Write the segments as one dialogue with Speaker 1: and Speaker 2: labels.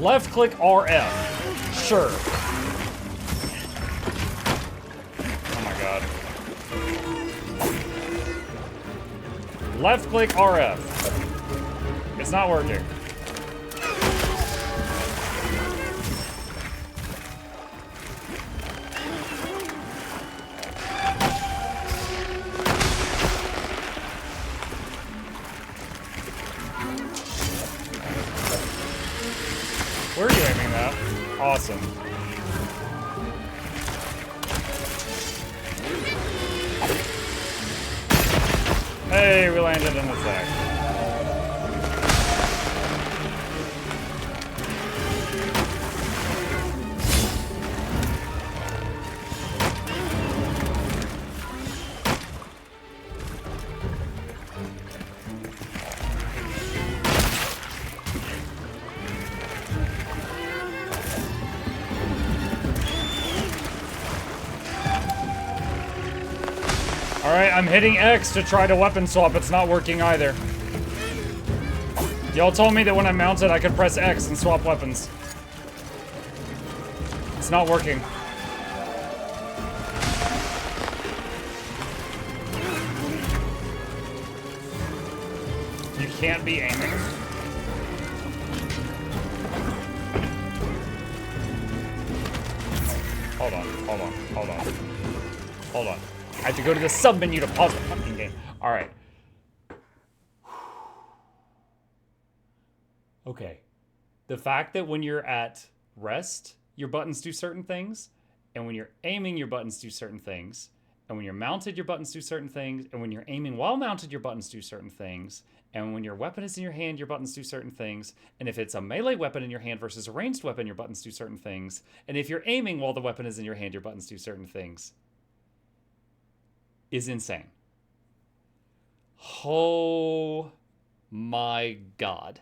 Speaker 1: Left click RF. Sure. Oh my god. Left click RF. It's not working. Where are you aiming that? Awesome. Hey, we landed in the sack. Alright, I'm hitting X to try to weapon swap. It's not working either. Y'all told me that when I mounted, I could press X and swap weapons. It's not working. You can't be aiming. Hold on, hold on, hold on. Hold on. I have to go to the sub menu to pause the fucking game. Alright. Okay. The fact that when you're at rest, your buttons do certain things, and when you're aiming, your buttons do certain things, and when you're mounted, your buttons do certain things, and when you're aiming while mounted, your buttons do certain things, and when your weapon is in your hand, your buttons do certain things, and if it's a melee weapon in your hand versus a ranged weapon, your buttons do certain things, and if you're aiming while the weapon is in your hand, your buttons do certain things. Is insane. Oh my god.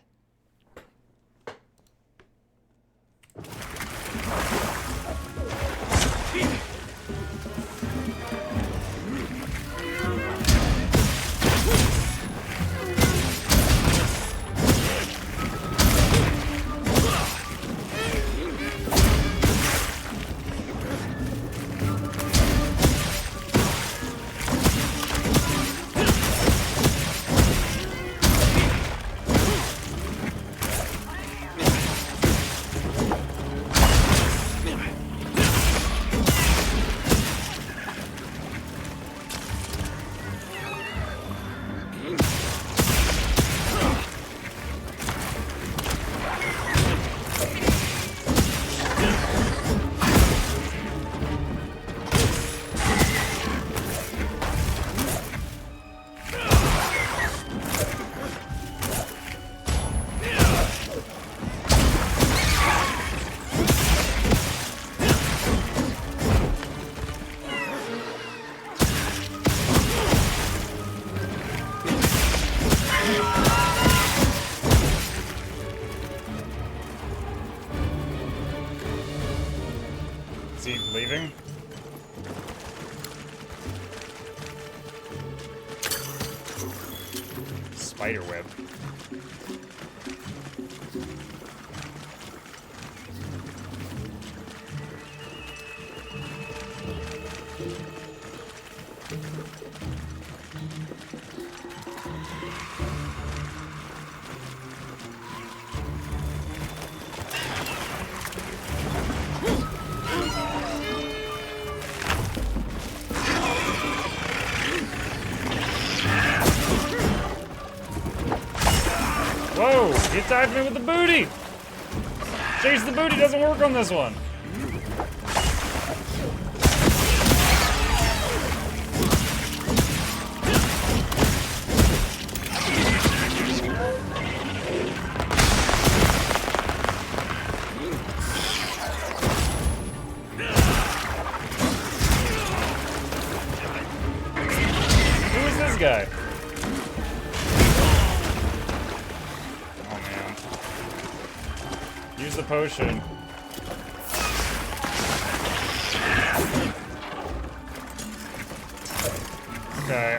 Speaker 1: Is he leaving? Spider web. Whoa! He attacked me with the booty! Chase the booty doesn't work on this one. Who is this guy? Use the potion. Okay,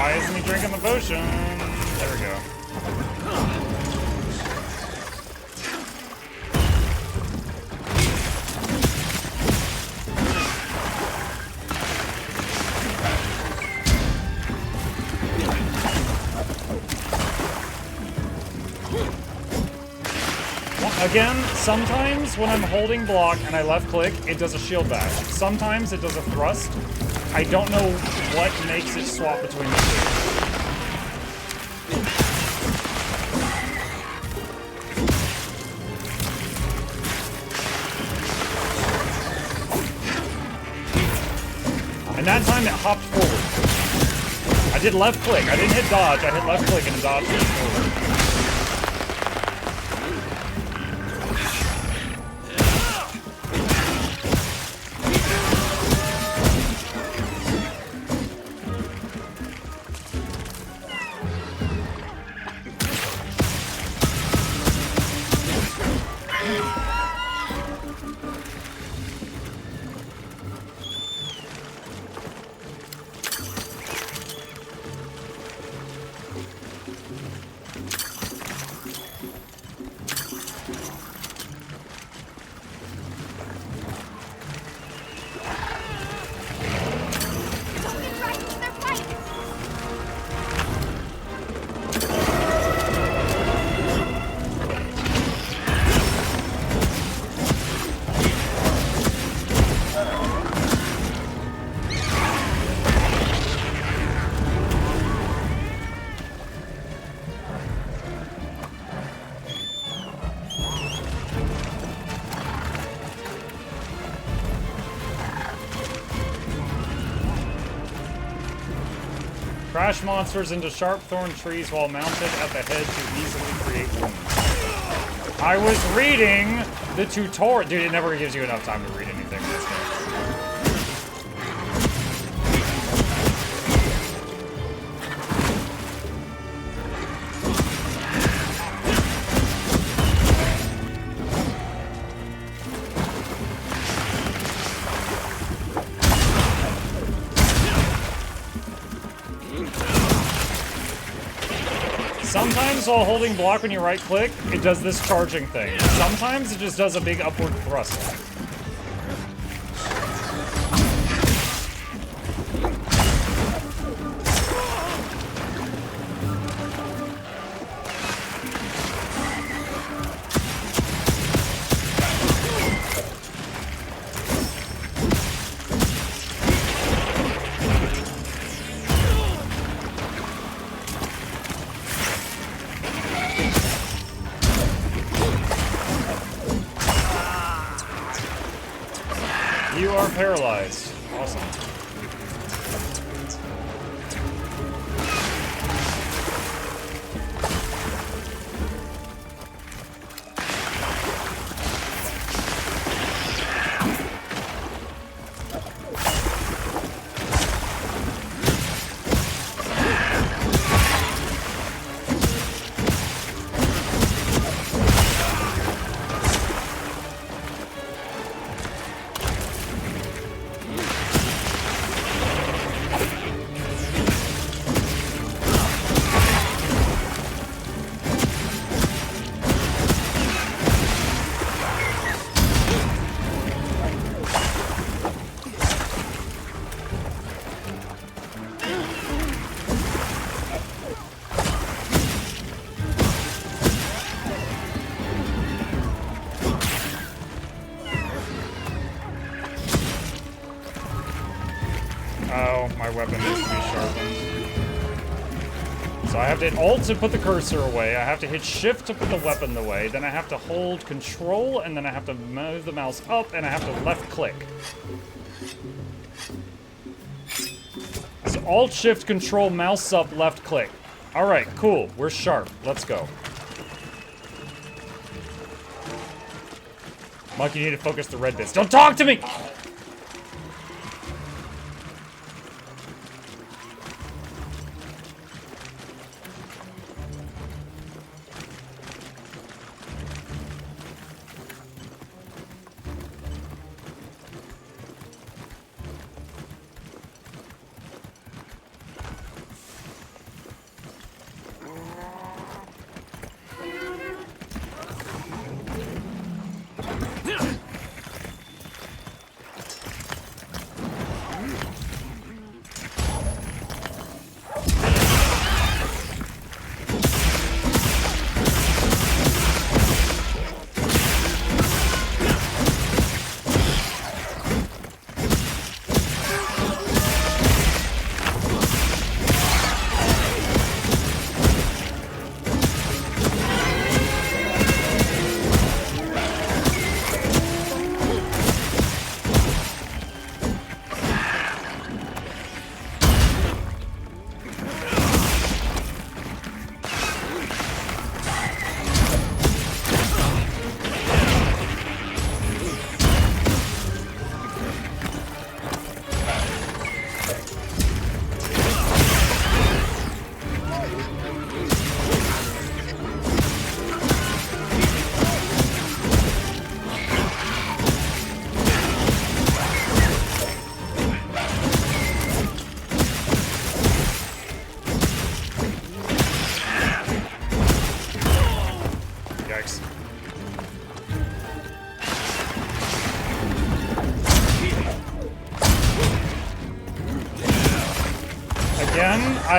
Speaker 1: Why isn't he drinking the potion? There we go. Again, sometimes when I'm holding block and I left click, it does a shield bash. Sometimes it does a thrust. I don't know what makes it swap between the two. And that time it hopped forward. I did left click. I didn't hit dodge. I hit left click and dodge went forward. Crash monsters into sharp thorn trees while mounted at the head to easily create wounds. I was reading the tutorial. Dude, it never gives you enough time to read anything in this game. Sometimes while holding block when you right click, it does this charging thing. Sometimes it just does a big upward thrust. You are paralyzed. Awesome. Oh, my weapon needs to be sharpened. So I have to hit Alt to put the cursor away, I have to hit Shift to put the weapon away, then I have to hold Control, and then I have to move the mouse up, and I have to left click. So Alt, Shift, Control, mouse up, left click. Alright, cool, we're sharp, let's go. Mike, you need to focus the red bits. Don't talk to me!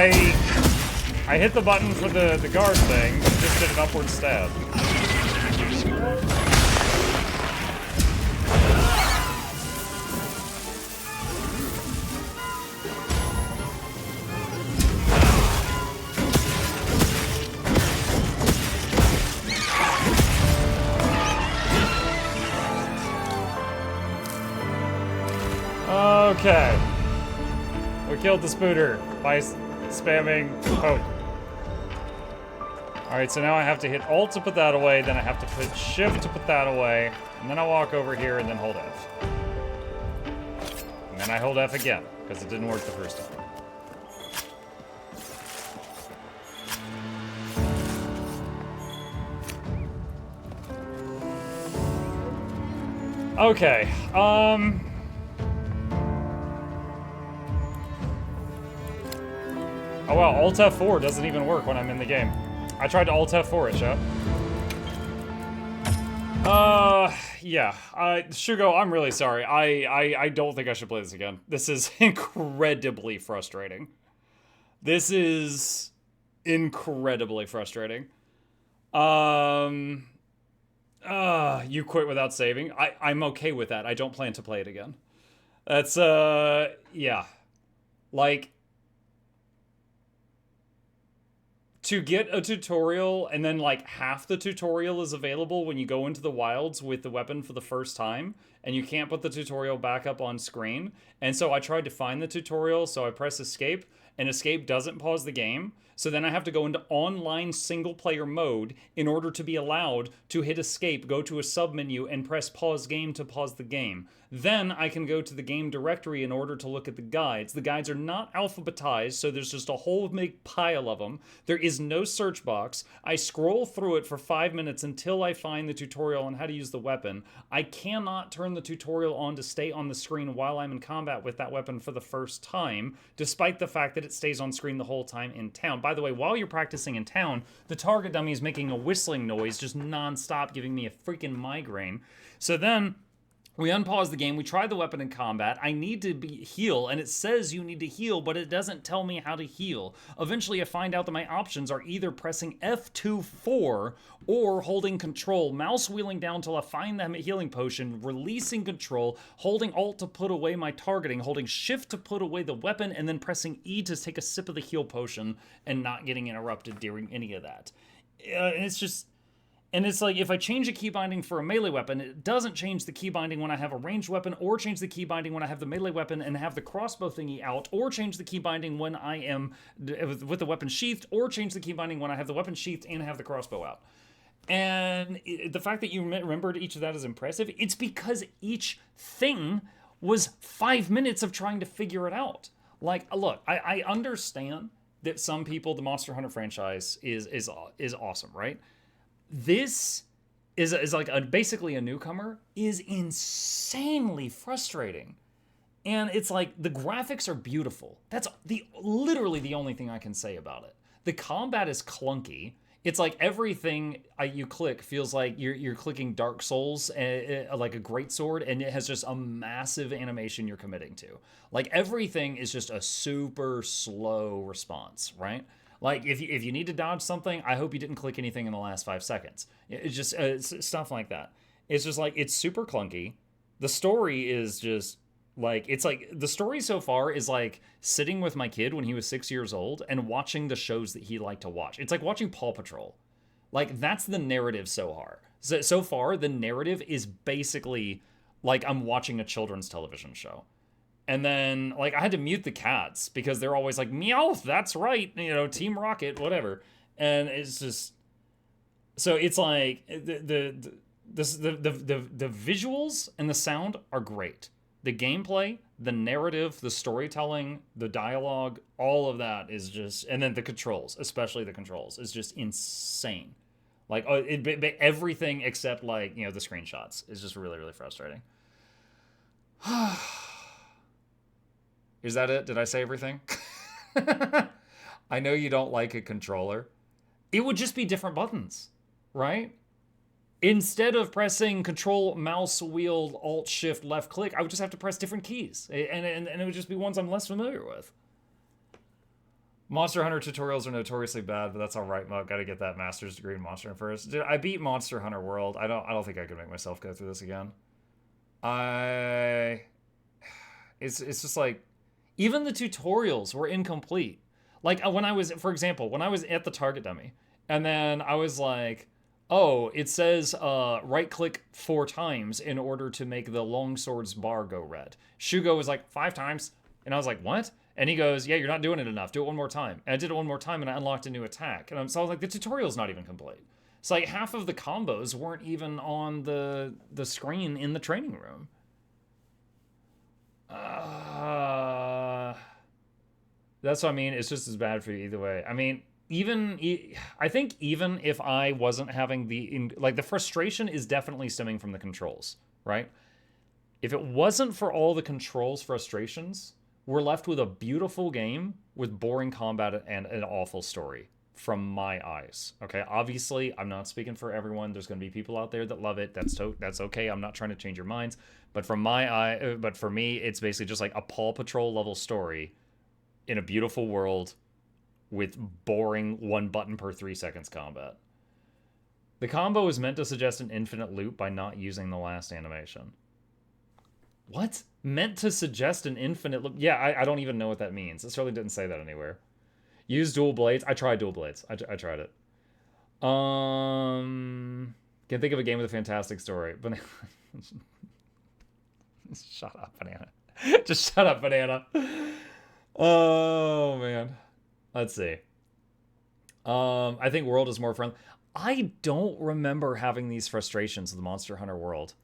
Speaker 1: I hit the button for the guard thing, and just did an upward stab. Okay. We killed the spooter by spamming poke. Alright, so now I have to hit Alt to put that away, then I have to put Shift to put that away, and then I walk over here and then hold F. And then I hold F again, because it didn't work the first time. Okay, oh wow, Alt F4 doesn't even work when I'm in the game. I tried to Alt F4 it, chat. Yeah. Shugo, I'm really sorry. I don't think I should play this again. This is incredibly frustrating. This is incredibly frustrating. You quit without saving. I'm okay with that. I don't plan to play it again. That's, yeah. Like, to get a tutorial and then like half the tutorial is available when you go into the wilds with the weapon for the first time and you can't put the tutorial back up on screen. And so I tried to find the tutorial, so I press escape and escape doesn't pause the game. So then I have to go into online single player mode in order to be allowed to hit escape, go to a submenu and press pause game to pause the game. Then I can go to the game directory in order to look at the guides. The guides are not alphabetized, so there's just a whole big pile of them. There is no search box. I scroll through it for 5 minutes until I find the tutorial on how to use the weapon. I cannot turn the tutorial on to stay on the screen while I'm in combat with that weapon for the first time, despite the fact that it stays on screen the whole time in town. By the way, while you're practicing in town, the target dummy is making a whistling noise just non-stop, giving me a freaking migraine. So then we unpause the game, we try the weapon in combat, I need to heal, and it says you need to heal, but it doesn't tell me how to heal. Eventually I find out that my options are either pressing F2-4 or holding control, mouse wheeling down till I find the healing potion, releasing control, holding Alt to put away my targeting, holding Shift to put away the weapon, and then pressing E to take a sip of the heal potion and not getting interrupted during any of that. And it's just... And it's like, if I change a key binding for a melee weapon, it doesn't change the key binding when I have a ranged weapon, or change the key binding when I have the melee weapon and have the crossbow thingy out, or change the key binding when I am with the weapon sheathed, or change the key binding when I have the weapon sheathed and have the crossbow out. And the fact that you remembered each of that is impressive. It's because each thing was 5 minutes of trying to figure it out. Like, look, I understand that some people, the Monster Hunter franchise is awesome, right? This is like basically a newcomer, is insanely frustrating. And it's like, the graphics are beautiful. That's literally the only thing I can say about it. The combat is clunky. It's like everything you click feels like you're clicking Dark Souls, like a greatsword, and it has just a massive animation you're committing to. Like, everything is just a super slow response, right? Like, if you need to dodge something, I hope you didn't click anything in the last 5 seconds. It's just stuff like that. It's just like, it's super clunky. The story is just like, it's like, the story so far is like sitting with my kid when he was 6 years old and watching the shows that he liked to watch. It's like watching Paw Patrol. Like, that's the narrative so far, the narrative is basically like I'm watching a children's television show. And then, like, I had to mute the cats because they're always like, meow, that's right, you know, Team Rocket, whatever. And it's just, so it's like, the visuals and the sound are great. The gameplay, the narrative, the storytelling, the dialogue, all of that is just, and then the controls, especially the controls, is just insane. Like, everything except, like, you know, the screenshots is just really, really frustrating. Is that it? Did I say everything? I know you don't like a controller. It would just be different buttons, right? Instead of pressing Control, Mouse, Wheel, Alt, Shift, Left click, I would just have to press different keys. And it would just be ones I'm less familiar with. Monster Hunter tutorials are notoriously bad, but that's all right, Mo. Got to get that master's degree in Monster Hunter first. Dude, I beat Monster Hunter World. I don't think I could make myself go through this again. I it's just like even the tutorials were incomplete. Like when I was, for example, when I was at the target dummy, and then I was like, oh, it says right click 4 times in order to make the longsword's bar go red. Shugo was like 5 times, and I was like, what? And he goes, yeah, you're not doing it enough. Do it one more time. And I did it one more time, and I unlocked a new attack. So I was like, the tutorial's not even complete. So like half of the combos weren't even on the screen in the training room. That's what I mean. It's just as bad for you either way. I mean, I think even if I wasn't having the frustration is definitely stemming from the controls, right? If it wasn't for all the controls frustrations, we're left with a beautiful game with boring combat and an awful story from my eyes. Okay, obviously, I'm not speaking for everyone. There's going to be people out there that love it. That's okay. I'm not trying to change your minds. But but for me, it's basically just like a Paw Patrol level story in a beautiful world with boring 1 button per 3 seconds combat. The combo is meant to suggest an infinite loop by not using the last animation. What? Meant to suggest an infinite loop? Yeah, I don't even know what that means. It certainly didn't say that anywhere. Use dual blades. I tried dual blades. I tried it. Can't think of a game with a fantastic story. But shut up, Banana. Just shut up, Banana. Oh man. Let's see. I think World is more friendly. I don't remember having these frustrations with the Monster Hunter World.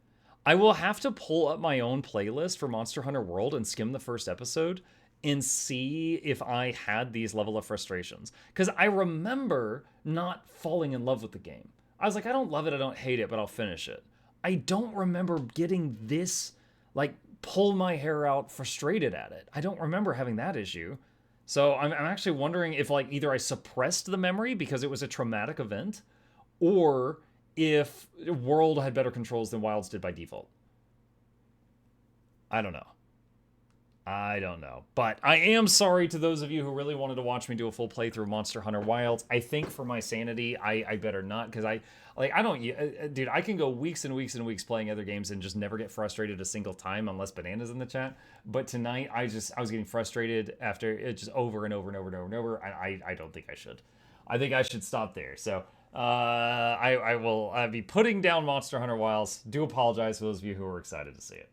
Speaker 1: I will have to pull up my own playlist for Monster Hunter World and skim the first episode and see if I had these level of frustrations. Because I remember not falling in love with the game. I was like, I don't love it, I don't hate it, but I'll finish it. I don't remember getting this, like, pull my hair out frustrated at it. I don't remember having that issue. So I'm actually wondering if, like, either I suppressed the memory because it was a traumatic event, or if World had better controls than Wilds did by default. I don't know. But I am sorry to those of you who really wanted to watch me do a full playthrough of Monster Hunter Wilds. I think for my sanity, I better not, because dude, I can go weeks and weeks and weeks playing other games and just never get frustrated a single time unless Banana's in the chat. But tonight, I was getting frustrated after it just over and over and over and over and over. I don't think I should. I think I should stop there. So I will be putting down Monster Hunter Wilds. Do apologize for those of you who were excited to see it.